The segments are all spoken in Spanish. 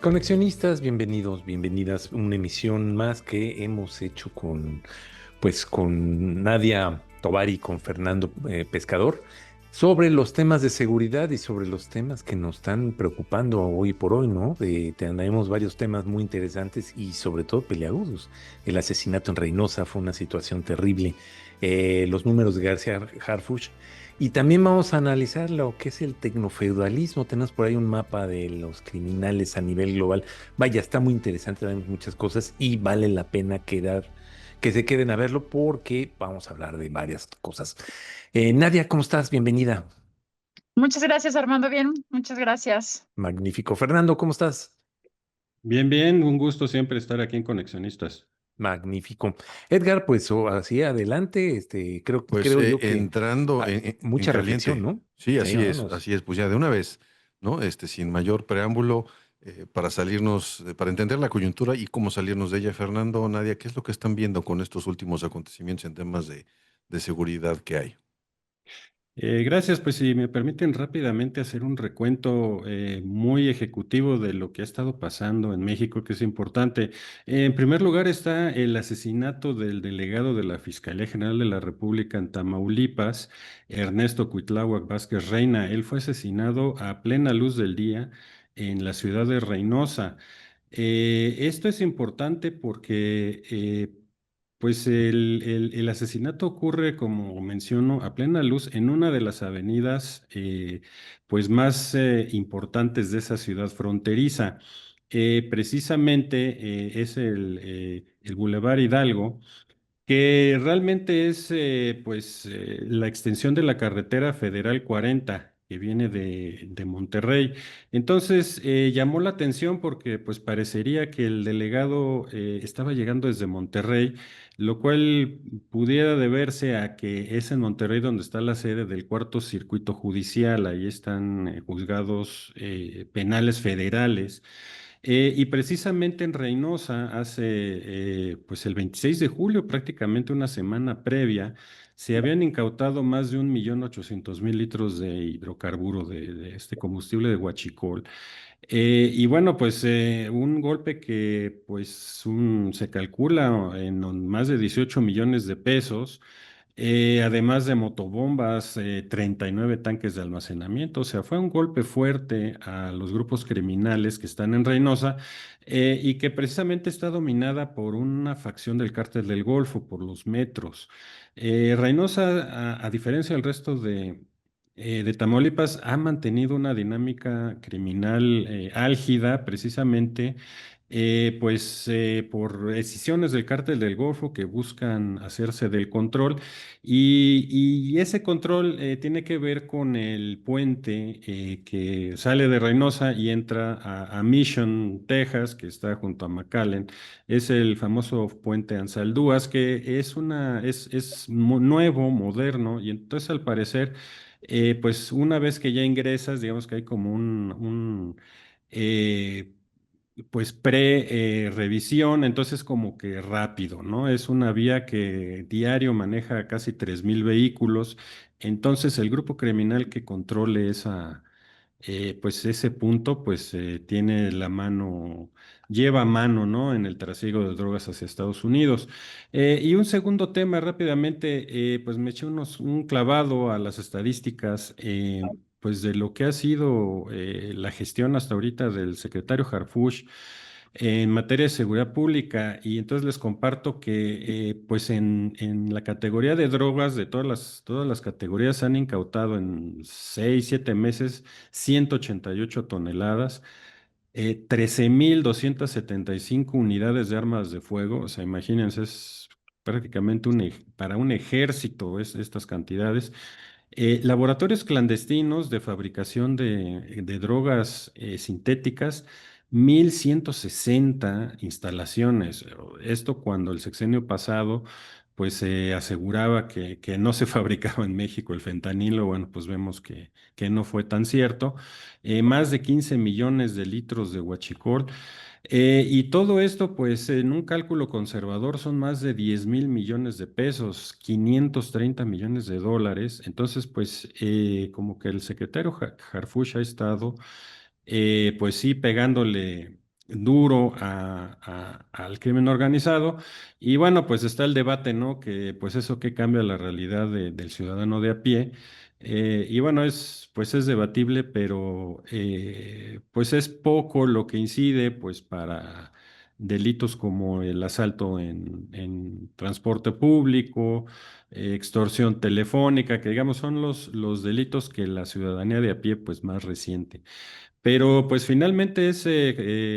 Conexionistas, bienvenidos, bienvenidas. Una emisión más que hemos hecho con Nadia Tovar y con Fernando Pescador sobre los temas de seguridad y sobre los temas que nos están preocupando hoy por hoy, ¿no? Tenemos varios temas muy interesantes y sobre todo peliagudos. El asesinato en Reynosa fue una situación terrible. Los números de García Harfuch. Y también vamos a analizar lo que es el tecnofeudalismo. Tenemos por ahí un mapa de los criminales a nivel global. Vaya, está muy interesante, tenemos muchas cosas y vale la pena que se queden a verlo porque vamos a hablar de varias cosas. Nadia, ¿cómo estás? Bienvenida. Muchas gracias, Armando. Bien, muchas gracias. Magnífico. Fernando, ¿cómo estás? Bien, bien, un gusto siempre estar aquí en Conexionistas. Magnífico. Edgar, pues así adelante, Pues creo yo que entrando en mucha reflexión, caliente. ¿no? Sí, Sí, vámonos. así es. Pues ya de una vez, ¿no? Sin mayor preámbulo, para salirnos, para entender la coyuntura y cómo salirnos de ella, Fernando, Nadia, ¿qué es lo que están viendo con estos últimos acontecimientos en temas de seguridad que hay? Gracias, pues si me permiten rápidamente hacer un recuento muy ejecutivo de lo que ha estado pasando en México, que es importante. En primer lugar está el asesinato del delegado de la Fiscalía General de la República en Tamaulipas, Ernesto Cuitláhuac Vázquez Reina. Él fue asesinado a plena luz del día en la ciudad de Reynosa. Esto es importante porque pues el asesinato ocurre, como menciono, a plena luz en una de las avenidas pues más importantes de esa ciudad fronteriza. Precisamente es el Boulevard Hidalgo, que realmente es la extensión de la carretera Federal 40 que viene de Monterrey. Entonces llamó la atención porque pues parecería que el delegado estaba llegando desde Monterrey, lo cual pudiera deberse a que es en Monterrey donde está la sede del cuarto circuito judicial. Ahí están juzgados penales federales. Y precisamente en Reynosa, hace pues el 26 de julio, prácticamente una semana previa, se habían incautado más de 1.800.000 litros de hidrocarburo de este combustible de huachicol. Y bueno, pues un golpe que pues se calcula en más de 18 millones de pesos, además de motobombas, 39 tanques de almacenamiento. O sea, fue un golpe fuerte a los grupos criminales que están en Reynosa y que precisamente está dominada por una facción del Cártel del Golfo, por los metros. Reynosa, a diferencia del resto de Tamaulipas, ha mantenido una dinámica criminal álgida, precisamente por decisiones del Cártel del Golfo que buscan hacerse del control. Y ese control tiene que ver con el puente que sale de Reynosa y entra a Mission, Texas, que está junto a McAllen. Es el famoso puente Ansaldúas, que es nuevo, moderno, y entonces al parecer, pues una vez que ya ingresas, digamos que hay como eh, pues pre-revisión, entonces como que rápido, ¿no? Es una vía que diario maneja casi 3.000 vehículos, entonces el grupo criminal que controle pues ese punto, pues tiene la mano, lleva mano, ¿no? En el trasiego de drogas hacia Estados Unidos. Y un segundo tema rápidamente, pues me eché un clavado a las estadísticas. Pues de lo que ha sido la gestión hasta ahorita del secretario Harfuch en materia de seguridad pública, y entonces les comparto que pues en la categoría de drogas de todas las categorías han incautado en 6, 7 meses 188 toneladas, 13.275 unidades de armas de fuego. O sea, imagínense, es prácticamente para un ejército estas cantidades. Laboratorios clandestinos de fabricación de drogas sintéticas, 1.160 instalaciones. Esto cuando el sexenio pasado pues se aseguraba que no se fabricaba en México el fentanilo. Bueno, pues vemos que no fue tan cierto. Más de 15 millones de litros de huachicol. Y todo esto, pues en un cálculo conservador, son más de 10.000 millones de pesos, 530 millones de dólares. Entonces, pues como que el secretario Harfuch ha estado, pues sí, pegándole duro al crimen organizado. Y bueno, pues está el debate, ¿no? Que pues eso que cambia la realidad del ciudadano de a pie. Y bueno, pues es debatible, pero pues es poco lo que incide pues para delitos como el asalto en transporte público, extorsión telefónica, que digamos son los delitos que la ciudadanía de a pie pues más resiente. Pero pues finalmente es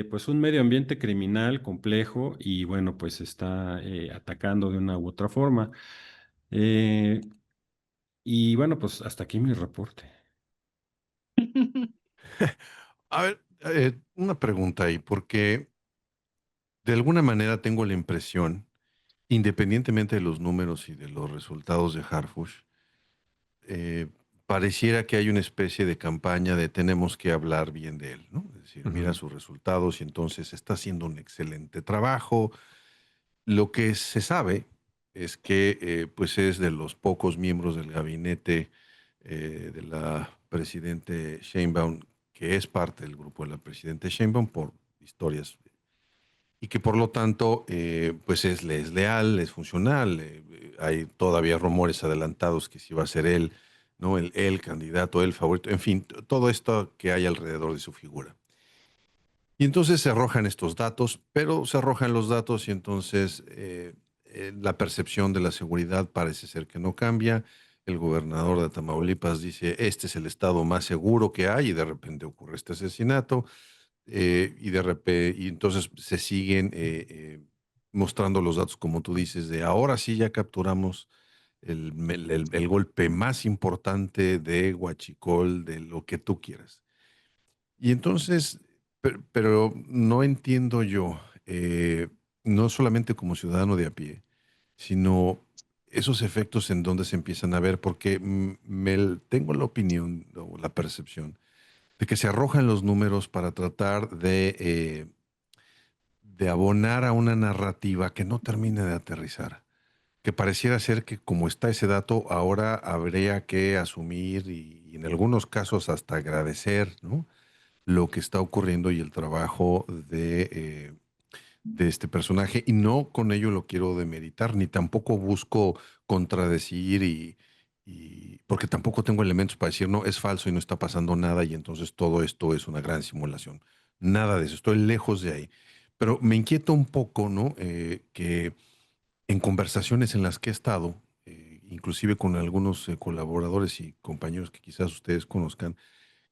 pues un medio ambiente criminal complejo y bueno, pues está atacando de una u otra forma. Eh, y bueno, pues hasta aquí mi reporte. A ver, una pregunta ahí, porque de alguna manera tengo la impresión, independientemente de los números y de los resultados de Harfush, eh, pareciera que hay una especie de campaña de tenemos que hablar bien de él, ¿no? Es decir, mira Ujú. sus resultados y entonces está haciendo un excelente trabajo. Lo que se sabe es que pues es de los pocos miembros del gabinete de la presidente Sheinbaum, que es parte del grupo de la presidenta Sheinbaum por historias y que por lo tanto pues le es leal, es funcional. Hay todavía rumores adelantados que si va a ser él, ¿no? El candidato, el favorito, en fin, todo esto que hay alrededor de su figura. Y entonces se arrojan estos datos, pero se arrojan los datos y entonces la percepción de la seguridad parece ser que no cambia. El gobernador de Tamaulipas dice, este es el estado más seguro que hay y de repente ocurre este asesinato y de repente, y entonces se siguen mostrando los datos como tú dices, de ahora sí ya capturamos el golpe más importante de Huachicol, de lo que tú quieras. Y entonces, pero no entiendo yo, no solamente como ciudadano de a pie, sino esos efectos en donde se empiezan a ver, porque tengo la opinión o la percepción de que se arrojan los números para tratar de abonar a una narrativa que no termina de aterrizar, que pareciera ser que como está ese dato, ahora habría que asumir y en algunos casos hasta agradecer, ¿no? Lo que está ocurriendo y el trabajo de este personaje. Y no con ello lo quiero demeritar, ni tampoco busco contradecir porque tampoco tengo elementos para decir, no, es falso y no está pasando nada y entonces todo esto es una gran simulación. Nada de eso, estoy lejos de ahí. Pero me inquieta un poco, ¿no? Que en conversaciones en las que he estado, inclusive con algunos colaboradores y compañeros que quizás ustedes conozcan,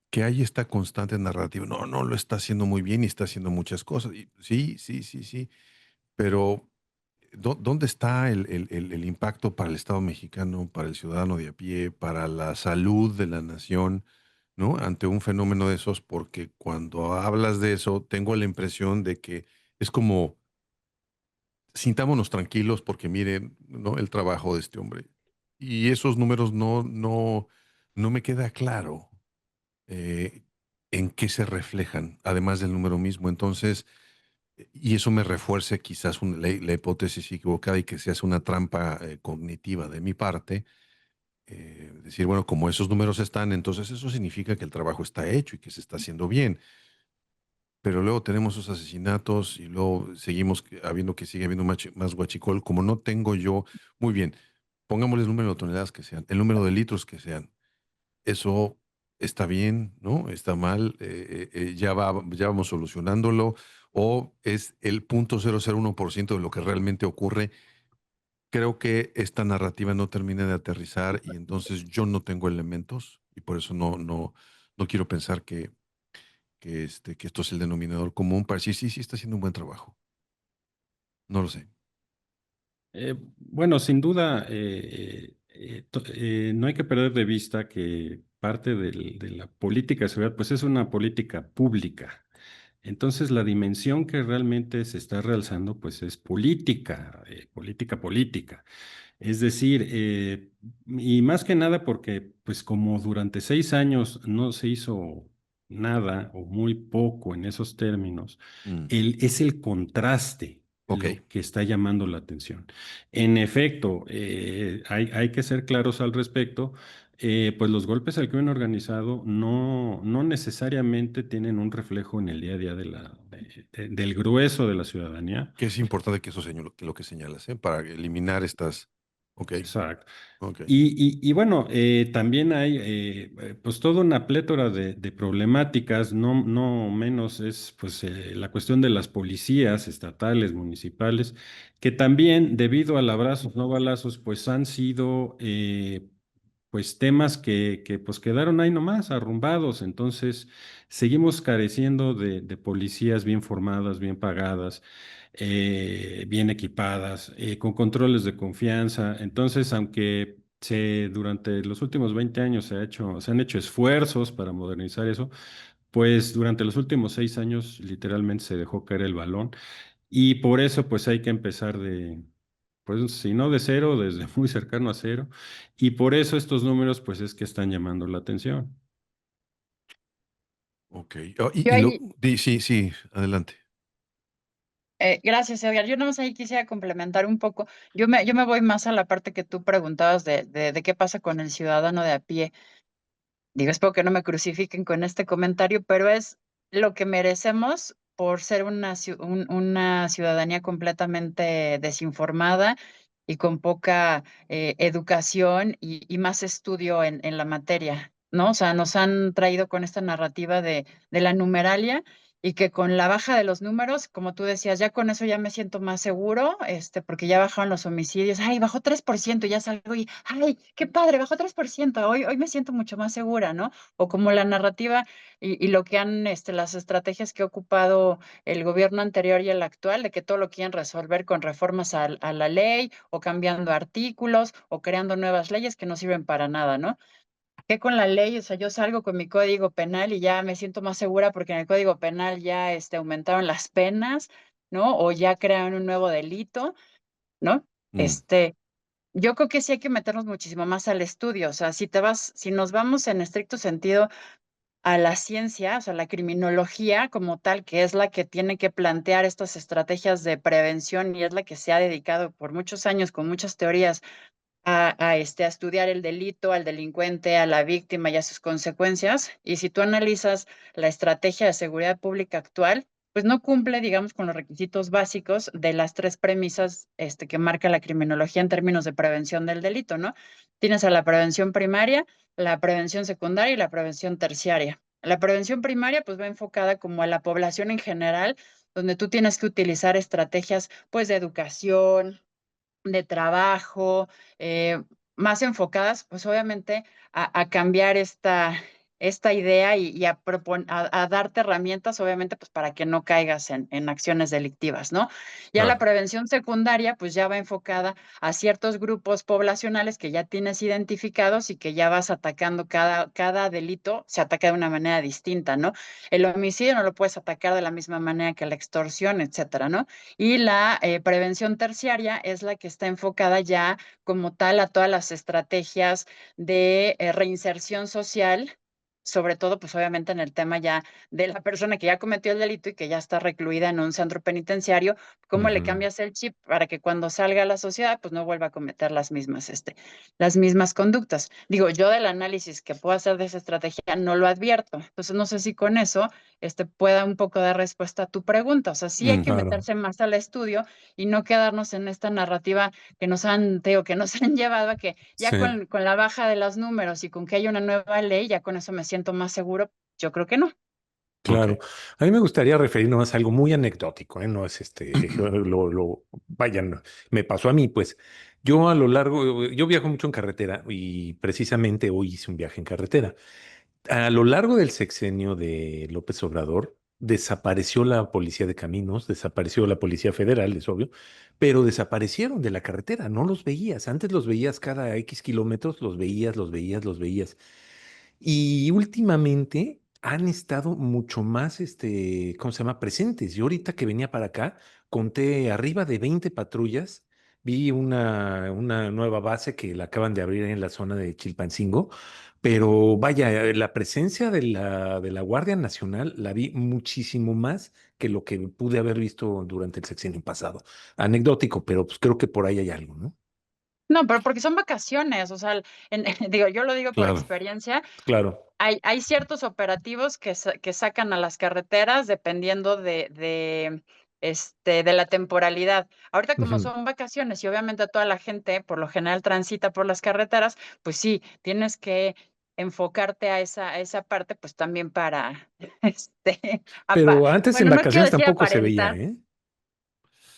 que hay esta constante narrativa. No, no lo está haciendo muy bien y está haciendo muchas cosas. Y sí, sí, sí, sí. Pero ¿dónde está el impacto para el Estado mexicano, para el ciudadano de a pie, para la salud de la nación, ¿no? Ante un fenómeno de esos, porque cuando hablas de eso, tengo la impresión de que es como sintámonos tranquilos porque miren, ¿no? El trabajo de este hombre. Y esos números no me queda claro eh, en qué se reflejan, además del número mismo. Entonces, y eso me refuerce quizás la hipótesis equivocada y que se hace una trampa cognitiva de mi parte. Decir, bueno, como esos números están, entonces eso significa que el trabajo está hecho y que se está haciendo bien. Pero luego tenemos esos asesinatos y luego seguimos habiendo que sigue habiendo más huachicol. Como no tengo yo, muy bien, pongámosle el número de toneladas que sean, el número de litros que sean. Eso está bien, ¿no? Está mal, ya vamos solucionándolo, o es el 0.001% de lo que realmente ocurre. Creo que esta narrativa no termina de aterrizar y entonces yo no tengo elementos y por eso no quiero pensar que esto es el denominador común para decir, sí, sí, está haciendo un buen trabajo. No lo sé. Bueno, sin duda, no hay que perder de vista que parte de la política de seguridad, pues es una política pública. Entonces, la dimensión que realmente se está realzando, pues es política, política. Es decir, y más que nada porque, pues como durante 6 años no se hizo nada o muy poco en esos términos, Mm, es el contraste ok. lo que está llamando la atención. En efecto, hay que ser claros al respecto. pues los golpes al crimen organizado no necesariamente tienen un reflejo en el día a día del grueso de la ciudadanía. Que es importante que eso señalo, lo que señalas, ¿eh? Para eliminar estas. Ok, Exacto. ok. Y bueno, también hay pues toda una plétora de problemáticas, no menos es pues la cuestión de las policías estatales, municipales, que también debido al abrazos, no balazos, pues han sido pues temas que pues quedaron ahí nomás, arrumbados. Entonces, seguimos careciendo de policías bien formadas, bien pagadas, bien equipadas, con controles de confianza. Entonces, aunque durante los últimos 20 años se han hecho esfuerzos para modernizar eso, pues durante los últimos 6 años literalmente se dejó caer el balón y por eso pues hay que empezar pues si no de cero, desde muy cercano a cero. Y por eso estos números, pues es que están llamando la atención. Ok. Oh, Yo ahí, sí, sí, adelante. gracias, Edgar. Yo nada más ahí quisiera complementar un poco. Yo me voy más a la parte que tú preguntabas de qué pasa con el ciudadano de a pie. Digo, espero que no me crucifiquen con este comentario, pero es lo que merecemos por ser una ciudadanía completamente desinformada y con poca educación y más estudio en la materia, ¿no? O sea, nos han traído con esta narrativa de la numeralia y que con la baja de los números, como tú decías, ya con eso ya me siento más seguro, porque ya bajaron los homicidios. Ay, bajó 3%, ya salgo y, ay, qué padre, bajó 3%. Hoy me siento mucho más segura, ¿no? O como la narrativa y lo que han, las estrategias que ha ocupado el gobierno anterior y el actual, de que todo lo quieren resolver con reformas a la ley o cambiando artículos o creando nuevas leyes que no sirven para nada, ¿no? Que con la ley, o sea, yo salgo con mi código penal y ya me siento más segura porque en el código penal ya aumentaron las penas, ¿no? O ya crearon un nuevo delito, ¿no? Mm, Este, yo creo que sí hay que meternos muchísimo más al estudio, o sea, si nos vamos en estricto sentido a la ciencia, o sea, la criminología como tal, que es la que tiene que plantear estas estrategias de prevención y es la que se ha dedicado por muchos años con muchas teorías a estudiar el delito, al delincuente, a la víctima y a sus consecuencias. Y si tú analizas la estrategia de seguridad pública actual, pues no cumple, digamos, con los requisitos básicos de las tres premisas que marca la criminología en términos de prevención del delito, ¿no? Tienes a la prevención primaria, la prevención secundaria y la prevención terciaria. La prevención primaria, pues va enfocada como a la población en general, donde tú tienes que utilizar estrategias, pues, de educación, de trabajo, más enfocadas, pues obviamente a cambiar esta idea y a darte herramientas, obviamente, pues para que no caigas en acciones delictivas, ¿no? Ya la claro. prevención secundaria, pues ya va enfocada a ciertos grupos poblacionales que ya tienes identificados y que ya vas atacando cada delito, se ataca de una manera distinta, ¿no? El homicidio no lo puedes atacar de la misma manera que la extorsión, etcétera, ¿no? Y la prevención terciaria es la que está enfocada ya como tal a todas las estrategias de reinserción social, sobre todo, pues obviamente en el tema ya de la persona que ya cometió el delito y que ya está recluida en un centro penitenciario, cómo le Ujú. cambias el chip para que cuando salga a la sociedad, pues no vuelva a cometer las mismas conductas. Digo, yo del análisis que puedo hacer de esa estrategia no lo advierto. Entonces, no sé si con eso pueda un poco dar respuesta a tu pregunta. O sea, sí hay Mm, que Claro, meterse más al estudio y no quedarnos en esta narrativa que nos han llevado a que ya sí. con la baja de los números y con que haya una nueva ley, ya con eso me siento más seguro. Yo creo que no. ok. Claro, a mí me gustaría referir nomás a algo muy anecdótico, ¿eh? No es vayan, me pasó a mí, pues yo a lo largo, yo viajo mucho en carretera y precisamente hoy hice un viaje en carretera. A lo largo del sexenio de López Obrador, desapareció la policía de caminos, desapareció la policía federal, es obvio, pero desaparecieron de la carretera, no los veías. Antes los veías cada X kilómetros, los veías, los veías, los veías. Y últimamente han estado mucho más, ¿cómo se llama? Presentes. Yo ahorita que venía para acá, conté arriba de 20 patrullas. Vi una nueva base que la acaban de abrir en la zona de Chilpancingo, pero vaya, la presencia de la Guardia Nacional la vi muchísimo más que lo que pude haber visto durante el sexenio pasado. Anecdótico, pero pues creo que por ahí hay algo, ¿no? No, pero porque son vacaciones, o sea, digo, yo lo digo por Claro. experiencia, Claro. hay ciertos operativos que sacan a las carreteras dependiendo de la temporalidad. Ahorita, como Ujú. son vacaciones y obviamente toda la gente, por lo general, transita por las carreteras, pues sí, tienes que enfocarte a esa parte, pues también para, Pero antes en bueno, no quiero vacaciones decir tampoco se veía, aparentar. ¿eh?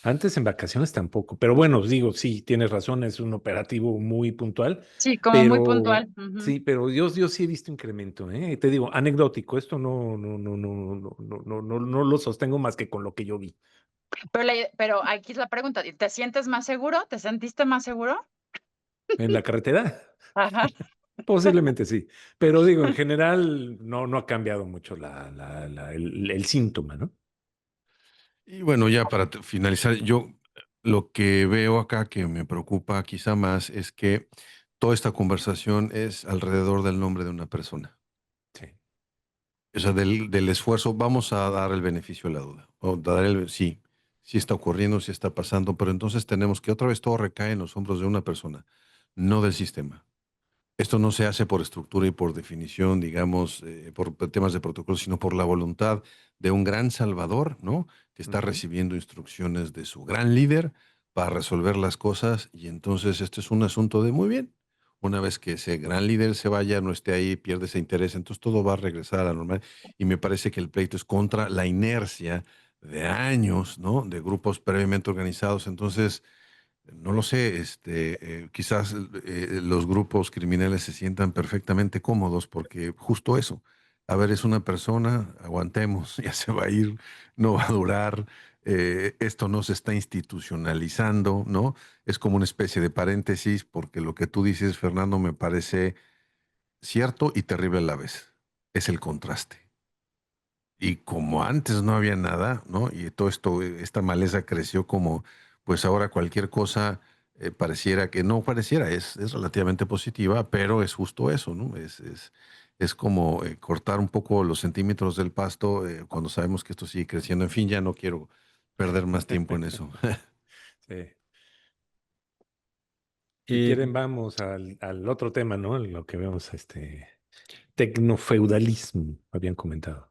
Antes en vacaciones tampoco. Pero bueno, digo, sí, tienes razón, es un operativo muy puntual, Sí, como muy pero puntual. Ujú. sí, pero yo sí he visto incremento, ¿eh? Te digo, anecdótico, esto no lo sostengo más que con lo que yo vi Pero aquí es la pregunta, ¿te sientes más seguro? ¿Te sentiste más seguro? en la carretera. Ajá. Posiblemente sí, pero digo, en general no ha cambiado mucho el síntoma, ¿no? Y bueno, ya para finalizar, yo lo que veo acá que me preocupa quizá más es que toda esta conversación es alrededor del nombre de una persona. Sí. O sea, del esfuerzo, vamos a dar el beneficio de la duda. O dar sí, sí está ocurriendo, sí está pasando, pero entonces tenemos que otra vez todo recae en los hombros de una persona, no del sistema. Esto no se hace por estructura y por definición, digamos, por temas de protocolo, sino por la voluntad de un gran salvador, ¿no? Que está Ujú. recibiendo instrucciones de su gran líder para resolver las cosas. Y entonces este es un asunto de muy bien. Una vez que ese gran líder se vaya, no esté ahí, pierde ese interés, entonces todo va a regresar a la normal. Y me parece que el pleito es contra la inercia de años, ¿no? De grupos previamente organizados. Entonces, no lo sé, quizás los grupos criminales se sientan perfectamente cómodos porque justo eso, a ver, es una persona, aguantemos, ya se va a ir, no va a durar, esto no se está institucionalizando, ¿no? Es como una especie de paréntesis porque lo que tú dices, Fernando, me parece cierto y terrible a la vez. Es el contraste. Y como antes no había nada, ¿no? Y todo esto, esta maleza creció como, pues ahora cualquier cosa pareciera que no pareciera, es relativamente positiva, pero es justo eso, ¿no? Es como cortar un poco los centímetros del pasto cuando sabemos que esto sigue creciendo. En fin, ya no quiero perder más tiempo en eso. Sí. Si Eh, quieren, vamos al otro tema, ¿no? Lo que vemos, tecnofeudalismo, habían comentado.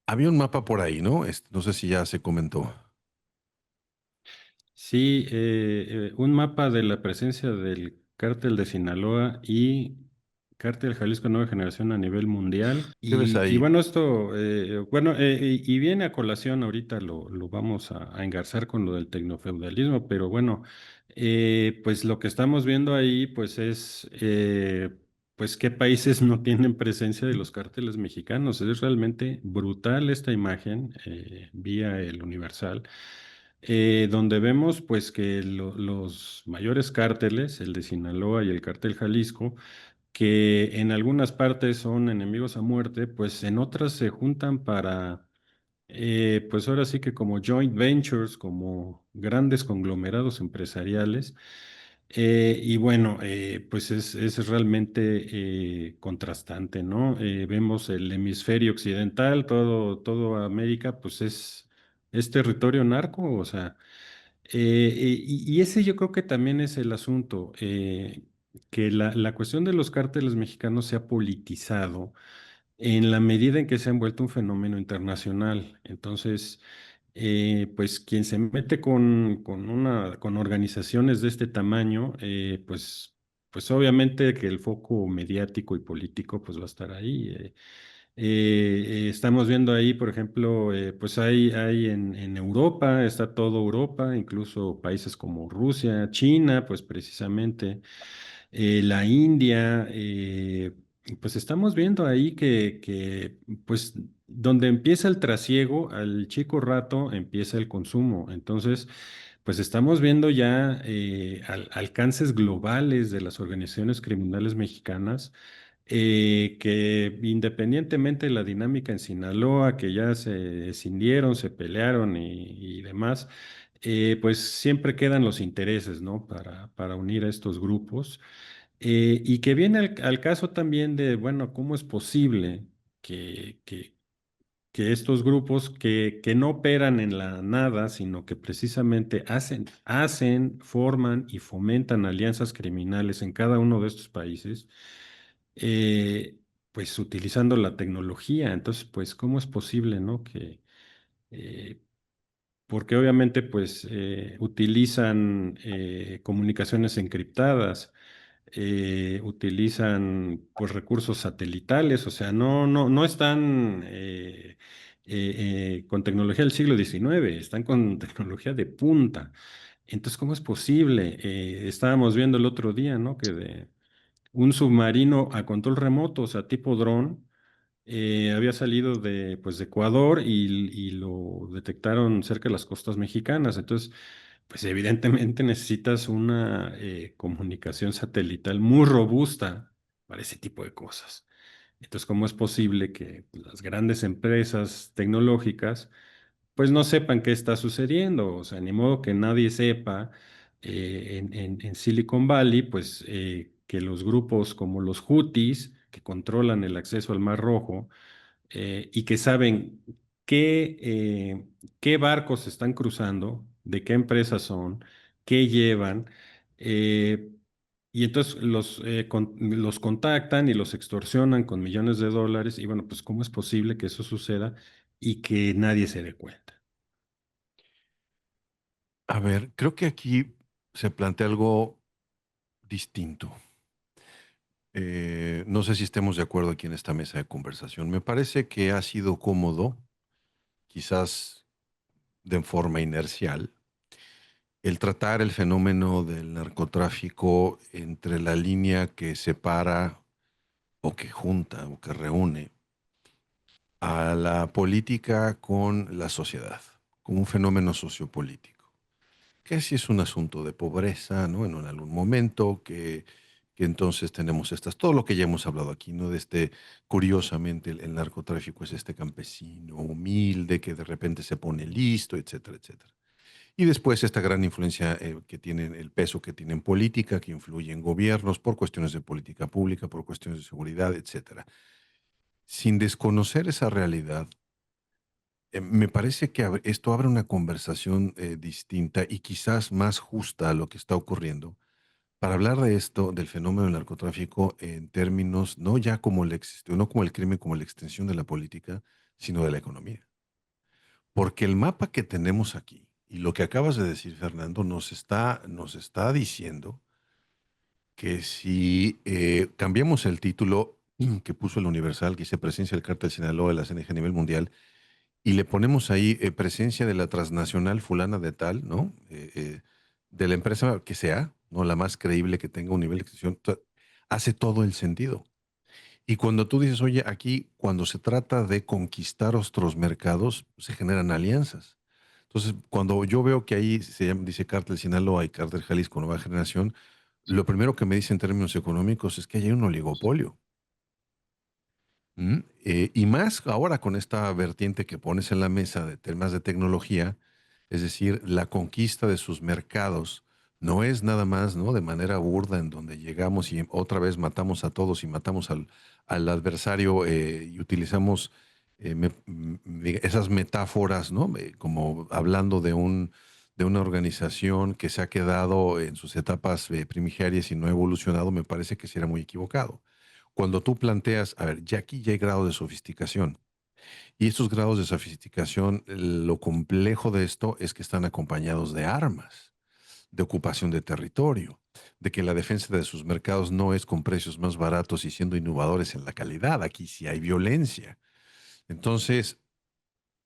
Había un mapa por ahí, ¿no? No sé si ya se comentó. Sí, un mapa de la presencia del cártel de Sinaloa y cártel Jalisco Nueva Generación a nivel mundial. ¿Qué ves Y ahí? bueno, esto, y viene a colación, ahorita lo vamos a engarzar con lo del tecnofeudalismo, pero bueno, pues lo que estamos viendo ahí, pues es, pues qué países no tienen presencia de los cárteles mexicanos. Es realmente brutal esta imagen, vía el Universal, donde vemos pues que los mayores cárteles, el de Sinaloa y el cártel Jalisco, que en algunas partes son enemigos a muerte, pues en otras se juntan para, pues ahora sí que como joint ventures, como grandes conglomerados empresariales. Y bueno, pues es realmente contrastante, ¿no? Vemos el hemisferio occidental, todo América, pues es territorio narco, o sea, y ese yo creo que también es el asunto, que la cuestión de los cárteles mexicanos se ha politizado en la medida en que se han vuelto un fenómeno internacional. Entonces, pues quien se mete con organizaciones de este tamaño, pues obviamente que el foco mediático y político pues va a estar ahí. Estamos viendo ahí, por ejemplo, pues hay en Europa, está toda Europa, incluso países como Rusia, China, pues precisamente, la India, pues estamos viendo ahí pues donde empieza el trasiego, al chico rato empieza el consumo. Entonces, pues estamos viendo ya alcances globales de las organizaciones criminales mexicanas, que independientemente de la dinámica en Sinaloa, que ya se escindieron, se pelearon y demás, pues siempre quedan los intereses, ¿no? Para unir a estos grupos. Y que viene al caso también de, bueno, ¿cómo es posible que que estos grupos que no operan en la nada, sino que precisamente forman y fomentan alianzas criminales en cada uno de estos países, eh, pues utilizando la tecnología. Entonces, pues, ¿cómo es posible, no? Eh, Porque obviamente, pues, utilizan comunicaciones encriptadas, utilizan pues recursos satelitales, o sea, no están con tecnología del siglo XIX, están con tecnología de punta. Entonces, ¿cómo es posible? Estábamos viendo el otro día, ¿no? Que de un submarino a control remoto, o sea, tipo dron, había salido de, pues, de Ecuador y lo detectaron cerca de las costas mexicanas. Entonces, pues evidentemente necesitas una comunicación satelital muy robusta para ese tipo de cosas. Entonces, ¿cómo es posible que pues, las grandes empresas tecnológicas pues no sepan qué está sucediendo? O sea, ni modo que nadie sepa en Silicon Valley, pues que los grupos como los Houthis, que controlan el acceso al Mar Rojo, y que saben qué barcos están cruzando, de qué empresas son, qué llevan, eh, y entonces los contactan y los extorsionan con millones de dólares, y bueno, pues ¿cómo es posible que eso suceda y que nadie se dé cuenta? A ver, creo que aquí se plantea algo distinto. No sé si estemos de acuerdo aquí en esta mesa de conversación. Me parece que ha sido cómodo, quizás de forma inercial, el tratar el fenómeno del narcotráfico entre la línea que separa o que junta o que reúne a la política con la sociedad, como un fenómeno sociopolítico, que si es un asunto de pobreza, ¿no? En algún momento, que entonces tenemos todo lo que ya hemos hablado aquí, ¿no? Curiosamente, el narcotráfico es este campesino humilde que de repente se pone listo, etcétera, etcétera. Y después esta gran influencia que tienen, el peso que tienen política, que influye en gobiernos por cuestiones de política pública, por cuestiones de seguridad, etcétera. Sin desconocer esa realidad, me parece que esto abre una conversación distinta y quizás más justa a lo que está ocurriendo para hablar de esto, del fenómeno del narcotráfico en términos no ya como no como el crimen, como la extensión de la política, sino de la economía. Porque el mapa que tenemos aquí y lo que acabas de decir, Fernando, nos está diciendo que si cambiamos el título que puso el Universal, que dice Presencia del Cártel de Sinaloa de la CNG a nivel mundial, y le ponemos ahí presencia de la transnacional fulana de tal, ¿no? De la empresa que sea, ¿no? La más creíble que tenga un nivel de extensión, hace todo el sentido. Y cuando tú dices, oye, aquí cuando se trata de conquistar otros mercados, se generan alianzas. Entonces, cuando yo veo que ahí dice Cártel Sinaloa y Cártel Jalisco Nueva Generación, lo primero que me dice en términos económicos es que hay un oligopolio. Y más ahora con esta vertiente que pones en la mesa de temas de tecnología, es decir, la conquista de sus mercados no es nada más, ¿no? De manera burda en donde llegamos y otra vez matamos a todos y matamos al adversario y utilizamos esas metáforas, ¿no? Como hablando de una organización que se ha quedado en sus etapas primigerias y no ha evolucionado, me parece que sí era muy equivocado. Cuando tú planteas, a ver, ya aquí ya hay grado de sofisticación. Y estos grados de sofisticación, lo complejo de esto es que están acompañados de armas, de ocupación de territorio, de que la defensa de sus mercados no es con precios más baratos y siendo innovadores en la calidad. Aquí sí hay violencia. Entonces,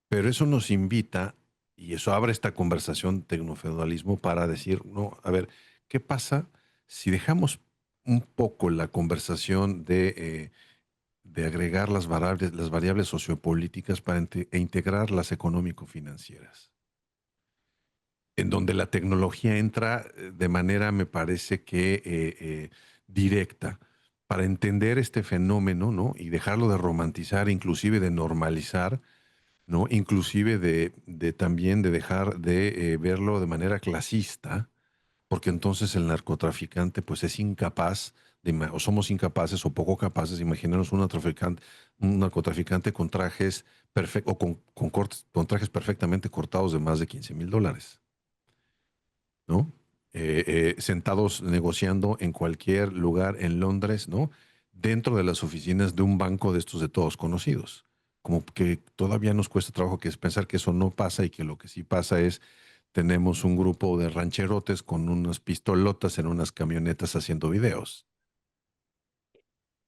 pero eso nos invita, y eso abre esta conversación tecnofeudalismo para decir, no, a ver, ¿qué pasa si dejamos un poco la conversación de agregar las variables sociopolíticas para integrar las económico-financieras, en donde la tecnología entra de manera, me parece que directa, para entender este fenómeno, ¿no? Y dejarlo de romantizar, inclusive de normalizar, ¿no? Inclusive también de dejar de verlo de manera clasista, porque entonces el narcotraficante pues es incapaz o somos incapaces o poco capaces de imaginarnos un narcotraficante con trajes o con trajes perfectamente cortados de más de $15,000, ¿no? Sentados negociando en cualquier lugar en Londres, ¿no? Dentro de las oficinas de un banco de estos de todos conocidos. Como que todavía nos cuesta trabajo pensar que eso no pasa y que lo que sí pasa es tenemos un grupo de rancherotes con unas pistolotas en unas camionetas haciendo videos.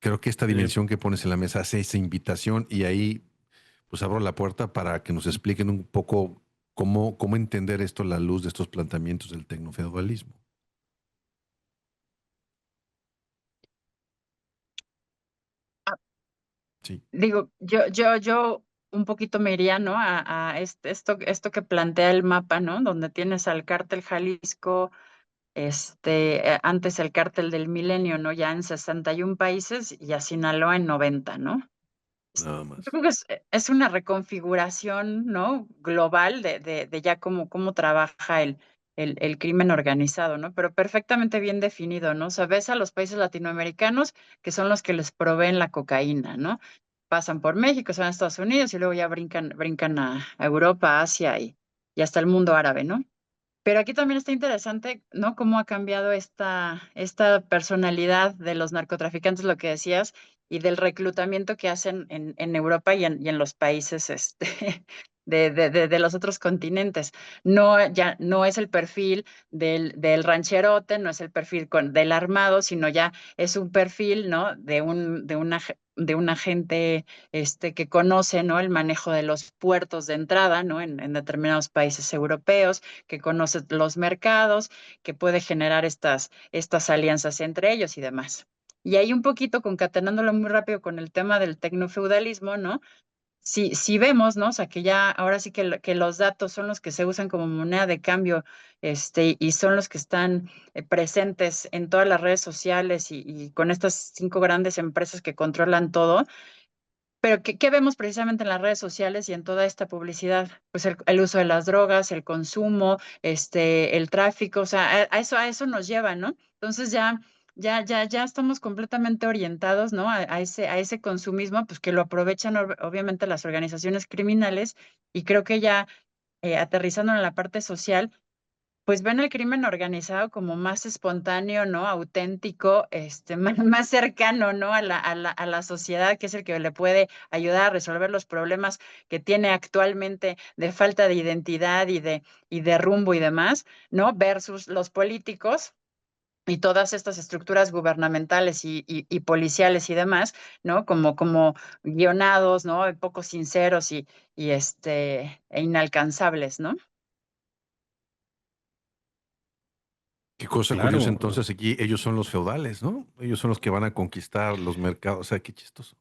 Creo que esta Eh, dimensión que pones en la mesa hace esa invitación y ahí pues abro la puerta para que nos expliquen un poco cómo entender esto a la luz de estos planteamientos del tecnofeudalismo. Sí. Digo, yo un poquito me iría, ¿no? A esto que plantea el mapa, ¿no? Donde tienes al cártel Jalisco, antes el cártel del Milenio, ¿no? Ya en 61 países y a Sinaloa en 90, ¿no? Nada Yo más. creo que es una reconfiguración, ¿no? Global de ya cómo trabaja el crimen organizado, ¿no? Pero perfectamente bien definido, ¿no? O sea, ves a los países latinoamericanos que son los que les proveen la cocaína, ¿no? Pasan por México, se van a Estados Unidos y luego ya brincan a Europa, Asia y hasta el mundo árabe, ¿no? Pero aquí también está interesante, ¿no? Cómo ha cambiado esta personalidad de los narcotraficantes, lo que decías, y del reclutamiento que hacen en Europa y en los países de los otros continentes. No, ya no es el perfil del rancherote, no es el perfil del armado, sino ya es un perfil, ¿no? De un agente que conoce, ¿no? El manejo de los puertos de entrada, ¿no? En determinados países europeos, que conoce los mercados, que puede generar estas alianzas entre ellos y demás. Y ahí un poquito concatenándolo muy rápido con el tema del tecnofeudalismo, ¿no? Si vemos, ¿no? O sea, que ya ahora sí que los datos son los que se usan como moneda de cambio, y son los que están presentes en todas las redes sociales y con estas 5 grandes empresas que controlan todo, pero ¿qué vemos precisamente en las redes sociales y en toda esta publicidad? Pues el uso de las drogas, el consumo, el tráfico, o sea, a eso nos lleva, ¿no? Entonces ya estamos completamente orientados, ¿no? A ese consumismo, pues que lo aprovechan obviamente las organizaciones criminales y creo que ya aterrizando en la parte social pues ven el crimen organizado como más espontáneo, ¿no? Auténtico, más cercano, ¿no? A la sociedad, que es el que le puede ayudar a resolver los problemas que tiene actualmente de falta de identidad y de rumbo y demás, ¿no? Versus los políticos y todas estas estructuras gubernamentales y policiales y demás, ¿no? Como guionados, ¿no? Poco sinceros e inalcanzables, ¿no? Qué cosa curiosa, claro. entonces aquí ellos son los feudales, ¿no? Ellos son los que van a conquistar los mercados, o sea, qué chistoso.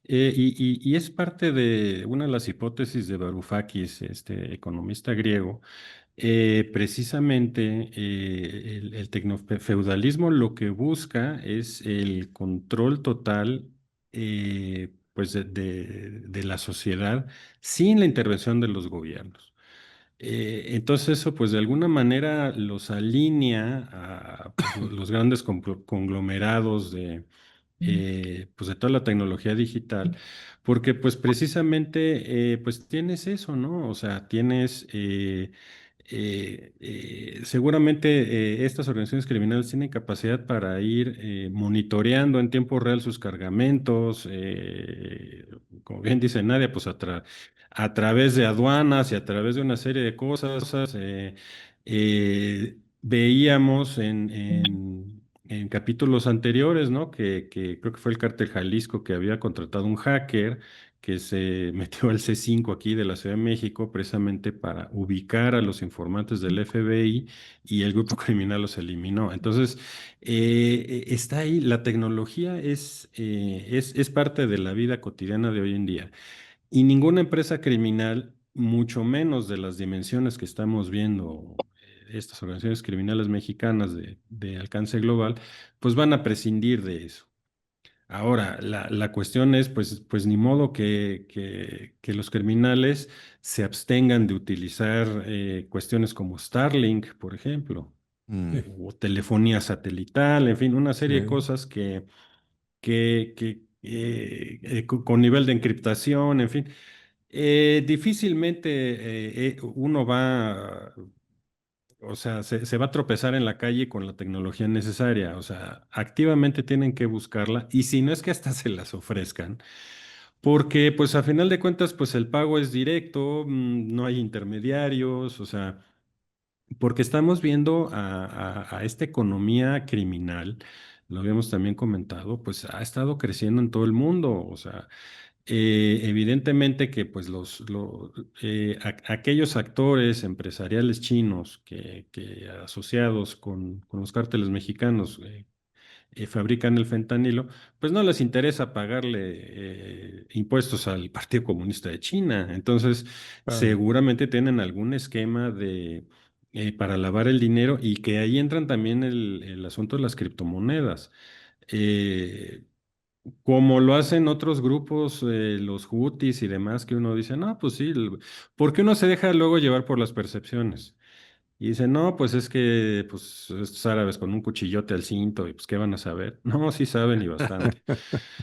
Y es parte de una de las hipótesis de Varoufakis, este economista griego. Precisamente el tecnofeudalismo lo que busca es el control total, pues de la sociedad sin la intervención de los gobiernos. Entonces eso pues de alguna manera los alinea a pues, los grandes conglomerados pues de toda la tecnología digital, porque pues precisamente pues tienes eso, ¿no? O sea, tienes seguramente estas organizaciones criminales tienen capacidad para ir monitoreando en tiempo real sus cargamentos, como bien dice Nadia, pues a través de aduanas y a través de una serie de cosas. Veíamos en capítulos anteriores, ¿no? Que creo que fue el cártel Jalisco que había contratado un hacker que se metió al C5 aquí de la Ciudad de México precisamente para ubicar a los informantes del FBI y el grupo criminal los eliminó. Entonces, está ahí, la tecnología es parte de la vida cotidiana de hoy en día. Y ninguna empresa criminal, mucho menos de las dimensiones que estamos viendo, estas organizaciones criminales mexicanas de alcance global, pues van a prescindir de eso. Ahora, la cuestión es, pues ni modo que los criminales se abstengan de utilizar cuestiones como Starlink, por ejemplo. Mm, o telefonía satelital, en fin, una serie de Sí. cosas con nivel de encriptación, en fin. Difícilmente uno va, o sea, se va a tropezar en la calle con la tecnología necesaria, o sea, activamente tienen que buscarla y si no es que hasta se las ofrezcan, porque pues a final de cuentas pues el pago es directo, no hay intermediarios, o sea, porque estamos viendo a esta economía criminal, lo habíamos también comentado, pues ha estado creciendo en todo el mundo, o sea. Evidentemente que pues aquellos actores empresariales chinos que asociados con los cárteles mexicanos fabrican el fentanilo, pues no les interesa pagarle impuestos al Partido Comunista de China. Entonces, Claro. seguramente tienen algún esquema para lavar el dinero y que ahí entran también el asunto de las criptomonedas. Eh, Como lo hacen otros grupos, los Houthis y demás, que uno dice, no, pues sí, ¿por qué uno se deja luego llevar por las percepciones? Y dice, no, pues es que pues estos árabes con un cuchillote al cinto, y pues ¿qué van a saber? No, sí saben y bastante.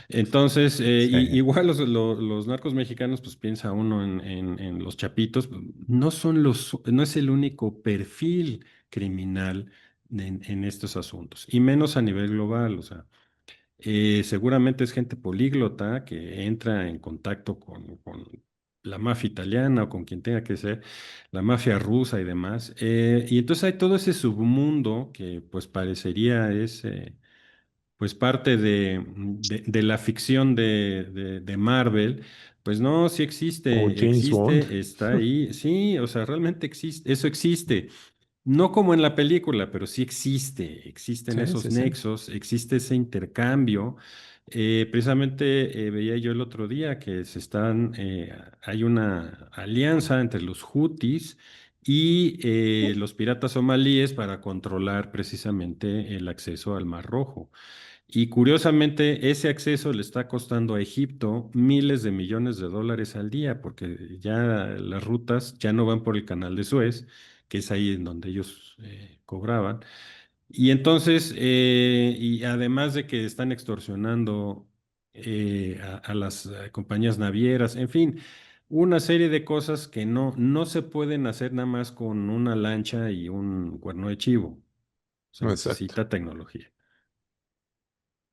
Entonces, Sí. igual los narcos mexicanos, pues piensa uno en los chapitos, pues, no es el único perfil criminal en estos asuntos, y menos a nivel global, o sea. Seguramente es gente políglota que entra en contacto con la mafia italiana o con quien tenga que ser, la mafia rusa y demás. Y entonces hay todo ese submundo que pues parecería es pues parte de la ficción de Marvel. Pues no, sí O existe, James Bond. está ahí, sí, o sea, realmente existe, eso existe. No como en la película, pero sí existen Sí, esos sí, sí. nexos, existe ese intercambio. Precisamente veía yo el otro día que hay una alianza entre los Houthis y los piratas somalíes para controlar precisamente el acceso al Mar Rojo. Y curiosamente, ese acceso le está costando a Egipto miles de millones de dólares al día, porque ya las rutas ya no van por el canal de Suez, que es ahí en donde ellos cobraban. Y entonces, y además de que están extorsionando a las compañías navieras, en fin, una serie de cosas que no se pueden hacer nada más con una lancha y un cuerno de chivo. Se Exacto. necesita tecnología.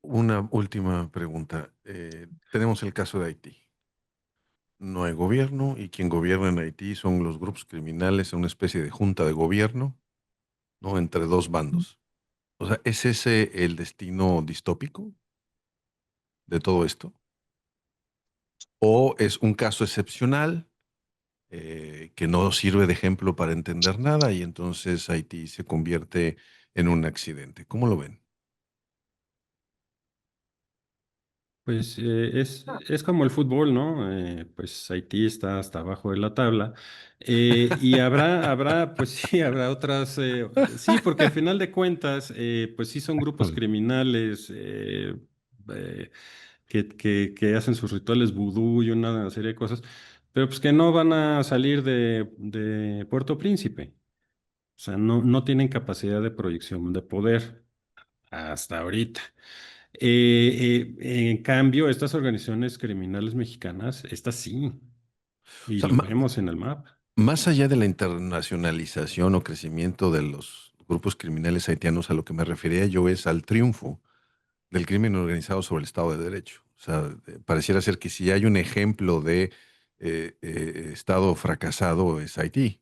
una última pregunta. Tenemos el caso de Haití. No hay gobierno y quien gobierna en Haití son los grupos criminales, una especie de junta de gobierno, ¿no? Entre dos bandos. O sea, ¿es ese el destino distópico de todo esto? ¿O es un caso excepcional que no sirve de ejemplo para entender nada y entonces Haití se convierte en un accidente? ¿Cómo lo ven? Pues es como el fútbol, ¿no? Pues Haití está hasta abajo de la tabla. Y pues sí, habrá otras. Sí, porque al final de cuentas, pues sí son grupos criminales eh, que hacen sus rituales vudú y una serie de cosas, pero pues que no van a salir de Puerto Príncipe. O sea, no tienen capacidad de proyección de poder hasta ahorita. En cambio, estas organizaciones criminales mexicanas, estas sí, O y sea, lo vemos en el mapa. más allá de la internacionalización o crecimiento de los grupos criminales haitianos, a lo que me refería yo es al triunfo del crimen organizado sobre el Estado de Derecho. O sea, pareciera ser que si hay un ejemplo de Estado fracasado es Haití,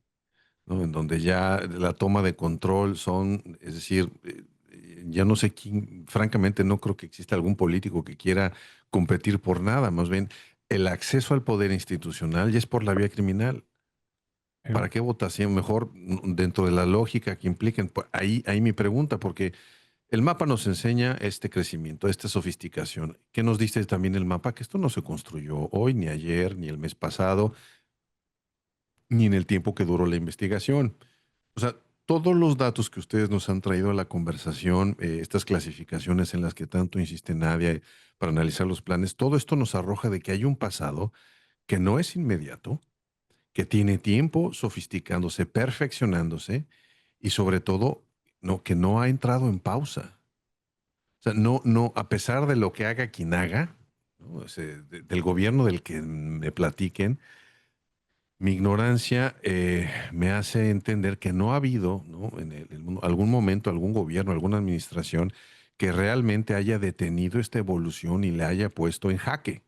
¿no? En donde ya la toma de control son, es decir, ya no sé quién, francamente no creo que exista algún político que quiera competir por nada, más bien el acceso al poder institucional ya es por la vía criminal. ¿Para qué votación? Mejor dentro de la lógica que impliquen. Ahí mi pregunta, porque el mapa nos enseña este crecimiento, esta sofisticación. ¿Qué nos dice también el mapa? Que esto no se construyó hoy, ni ayer, ni el mes pasado, ni en el tiempo que duró la investigación. O sea, todos los datos que ustedes nos han traído a la conversación, estas clasificaciones en las que tanto insiste Nadia para analizar los planes, todo esto nos arroja de que hay un pasado que no es inmediato, que tiene tiempo sofisticándose, perfeccionándose y sobre todo no, que no ha entrado en pausa. O sea, no, a pesar de lo que haga quien haga, ¿no? O sea, del gobierno del que me platiquen, mi ignorancia me hace entender que no ha habido, ¿no? En el mundo, algún momento, algún gobierno, alguna administración que realmente haya detenido esta evolución y le haya puesto en jaque.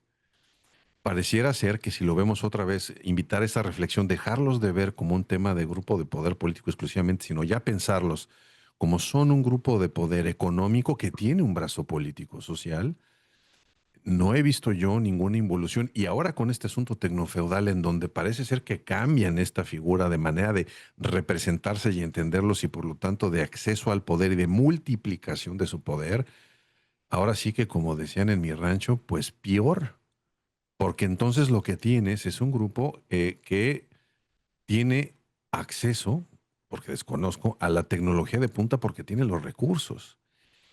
Pareciera ser que si lo vemos otra vez, invitar a esta reflexión, dejarlos de ver como un tema de grupo de poder político exclusivamente, sino ya pensarlos como son un grupo de poder económico que tiene un brazo político social. No he visto yo ninguna involución y ahora con este asunto tecnofeudal en donde parece ser que cambian esta figura de manera de representarse y entenderlos y por lo tanto de acceso al poder y de multiplicación de su poder, ahora sí que como decían en mi rancho, pues peor, porque entonces lo que tienes es un grupo que tiene acceso, porque desconozco, a la tecnología de punta porque tiene los recursos.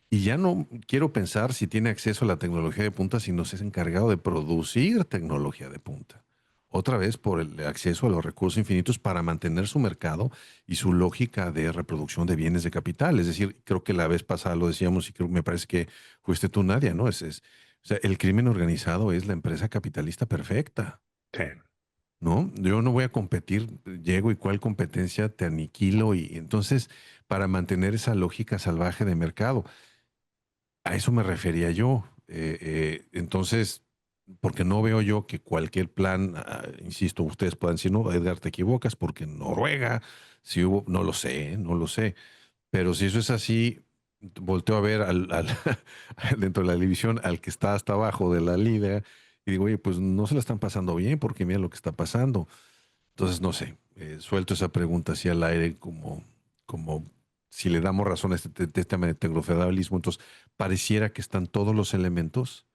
Y ya no quiero pensar si tiene acceso a la tecnología de punta, sino si es encargado de producir tecnología de punta. Otra vez por el acceso a los recursos infinitos para mantener su mercado y su lógica de reproducción de bienes de capital. Es decir, creo que la vez pasada lo decíamos y creo, me parece que fuiste tú, Nadia, ¿no? O sea, el crimen organizado es la empresa capitalista perfecta. Sí. ¿No? Yo no voy a competir, llego y cuál competencia te aniquilo y entonces para mantener esa lógica salvaje de mercado. A eso me refería yo. Entonces, porque no veo yo que cualquier plan, insisto, ustedes puedan decir, no, Edgar, te equivocas, porque en Noruega, si hubo, no lo sé, no lo sé. Pero si eso es así, volteo a ver dentro de la división al que está hasta abajo de la liga y digo, oye, pues no se la están pasando bien porque mira lo que está pasando. Entonces, no sé, suelto esa pregunta así al aire como si le damos razón a este tema de tecnofederalismo, entonces pareciera que están todos los elementos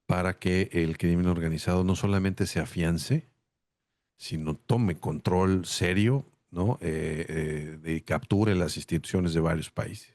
para que el crimen organizado no solamente se afiance, sino tome control serio, ¿no? De capture las instituciones de varios países.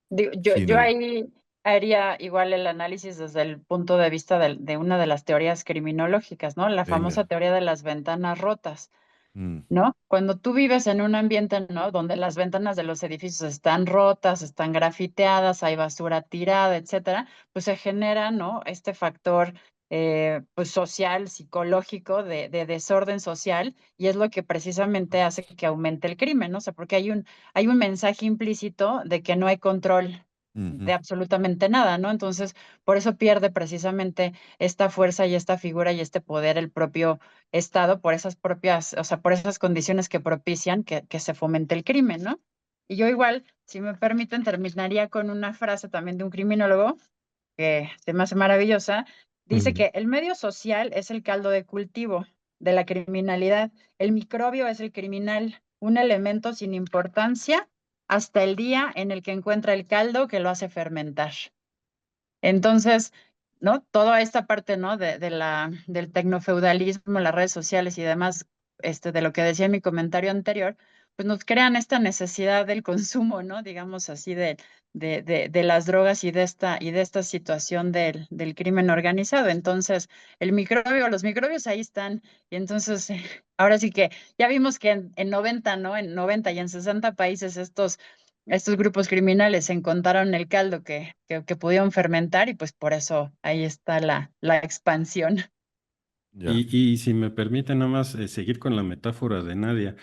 Sí, Yo Nadia. ahí haría igual el análisis desde el punto de vista de una de las teorías criminológicas, ¿no? La famosa Venga. teoría de las ventanas rotas. Mm, ¿No? Cuando tú vives en un ambiente, ¿no? Donde las ventanas de los edificios están rotas, están grafiteadas, hay basura tirada, etcétera, pues se genera, ¿no? Este factor, pues social, psicológico, de desorden social, y es lo que precisamente hace que aumente el crimen, ¿no? O sea, porque hay un mensaje implícito de que no hay control ujú, de absolutamente nada, ¿no? Entonces, por eso pierde precisamente esta fuerza y esta figura y este poder el propio Estado por esas propias, o sea, por esas condiciones que propician que se fomente el crimen, ¿no? Y yo igual, si me permiten, terminaría con una frase también de un criminólogo que se me hace maravillosa. Dice Mm. que el medio social es el caldo de cultivo de la criminalidad. El microbio es el criminal, un elemento sin importancia hasta el día en el que encuentra el caldo que lo hace fermentar. Entonces, ¿no? Toda esta parte, ¿no? Del tecnofeudalismo, las redes sociales y demás, de lo que decía en mi comentario anterior, pues nos crean esta necesidad del consumo, ¿no? Digamos así, de las drogas y de esta situación del crimen organizado. Entonces, los microbios ahí están. Y entonces, ahora sí que ya vimos que en 90, ¿no? En 90 y en 60 países estos grupos criminales encontraron el caldo que pudieron fermentar y pues por eso ahí está la expansión. ya. Y si me permite nomás seguir con la metáfora de Nadia,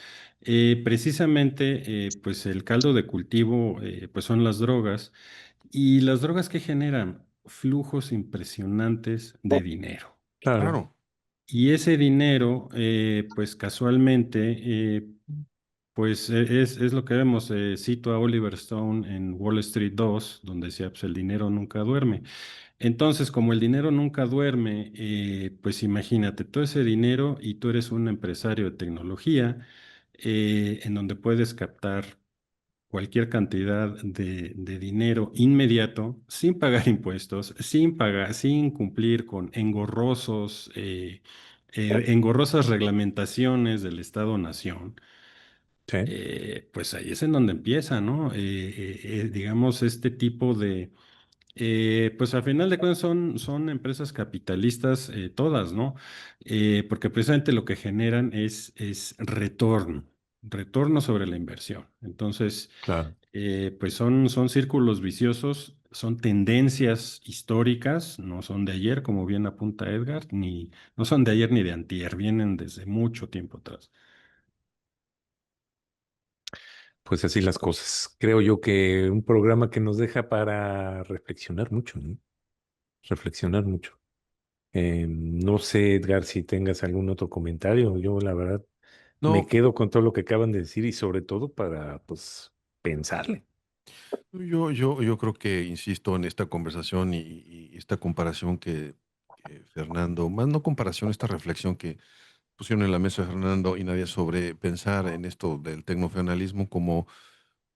precisamente pues el caldo de cultivo pues son las drogas y las drogas que generan flujos impresionantes de dinero. Claro. Claro. Y ese dinero pues casualmente pues es lo que vemos, cito a Oliver Stone en Wall Street 2 donde decía pues el dinero nunca duerme. Entonces, como el dinero nunca duerme, pues imagínate todo ese dinero y tú eres un empresario de tecnología en donde puedes captar cualquier cantidad de dinero inmediato sin pagar impuestos, sin cumplir con engorrosas reglamentaciones del Estado-nación. Sí. Pues ahí es en donde empieza, ¿no? Digamos, este tipo de pues al final de cuentas son empresas capitalistas todas, ¿no? Porque precisamente lo que generan es retorno. retorno sobre la inversión. Entonces, Claro. pues son círculos viciosos, son tendencias históricas, no son de ayer, como bien apunta Edgar, no son de ayer ni de antier, vienen desde mucho tiempo atrás. Pues así las cosas. Creo yo que un programa que nos deja para reflexionar mucho, ¿no? Reflexionar mucho. No sé, Edgar, si tengas algún otro comentario. Yo, la verdad, me No, quedo con todo lo que acaban de decir y sobre todo para, pues, pensarle. yo creo que, insisto, en esta conversación y esta comparación que Fernando, más no comparación, esta reflexión que pusieron en la mesa Fernando y Nadia sobre pensar en esto del tecnofeudalismo como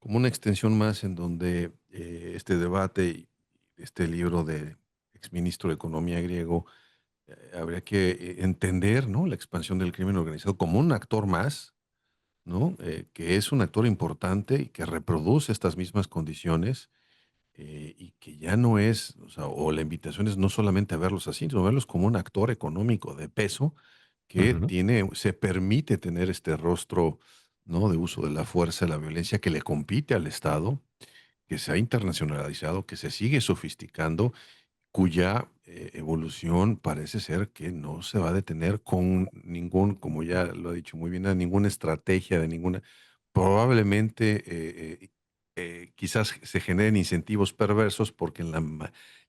una extensión más en donde este debate y este libro de exministro de Economía griego, habría que entender, ¿no?, la expansión del crimen organizado como un actor más, ¿no? Que es un actor importante y que reproduce estas mismas condiciones, y que ya no es, o sea, o la invitación es no solamente a verlos así, sino verlos como un actor económico de peso que Ujú. se permite tener este rostro, ¿no?, de uso de la fuerza, la violencia que le compite al Estado, que se ha internacionalizado, que se sigue sofisticando, cuya evolución parece ser que no se va a detener con ningún, como ya lo ha dicho muy bien, ninguna estrategia de ninguna. Probablemente, quizás se generen incentivos perversos porque en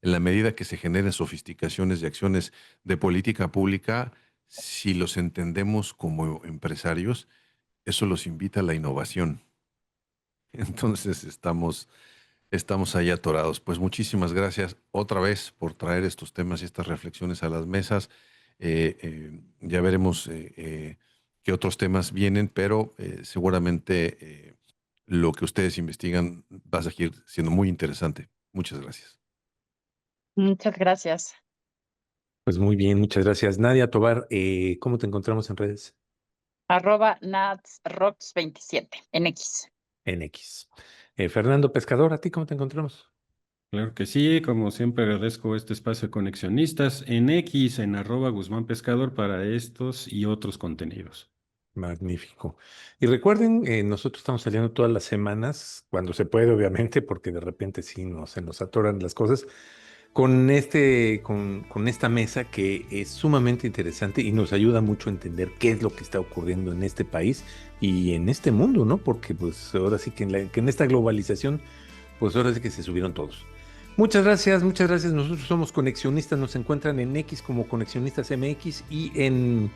la medida que se generen sofisticaciones y acciones de política pública, si los entendemos como empresarios, eso los invita a la innovación. Entonces estamos ahí atorados. Pues muchísimas gracias otra vez por traer estos temas y estas reflexiones a las mesas. Ya veremos qué otros temas vienen, pero seguramente lo que ustedes investigan va a seguir siendo muy interesante. Muchas gracias. Muchas gracias. Pues muy bien, muchas gracias. Nadia Tobar, ¿cómo te encontramos en redes? @natsrocks27 en X. En X. Fernando Pescador, ¿a ti cómo te encontramos? Claro que sí, como siempre agradezco este espacio de Conexionistas en X, en @Guzmán Pescador para estos y otros contenidos. Magnífico. Y recuerden, nosotros estamos saliendo todas las semanas, cuando se puede, obviamente, porque de repente sí se nos atoran las cosas, con esta mesa que es sumamente interesante y nos ayuda mucho a entender qué es lo que está ocurriendo en este país y en este mundo, ¿no? Porque pues ahora sí que que en esta globalización, pues ahora sí que se subieron todos. Muchas gracias, muchas gracias. Nosotros somos Conexionistas, nos encuentran en X como Conexionistas MX y en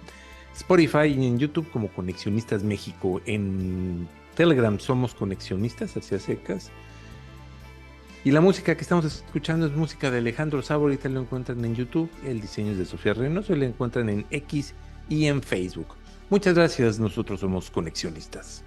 Spotify y en YouTube como Conexionistas México. En Telegram somos Conexionistas, hacia secas. Y la música que estamos escuchando es música de Alejandro Sabo, ahorita lo encuentran en YouTube, el diseño es de Sofía Reynoso, y lo encuentran en X y en Facebook. Muchas gracias, nosotros somos Conexionistas.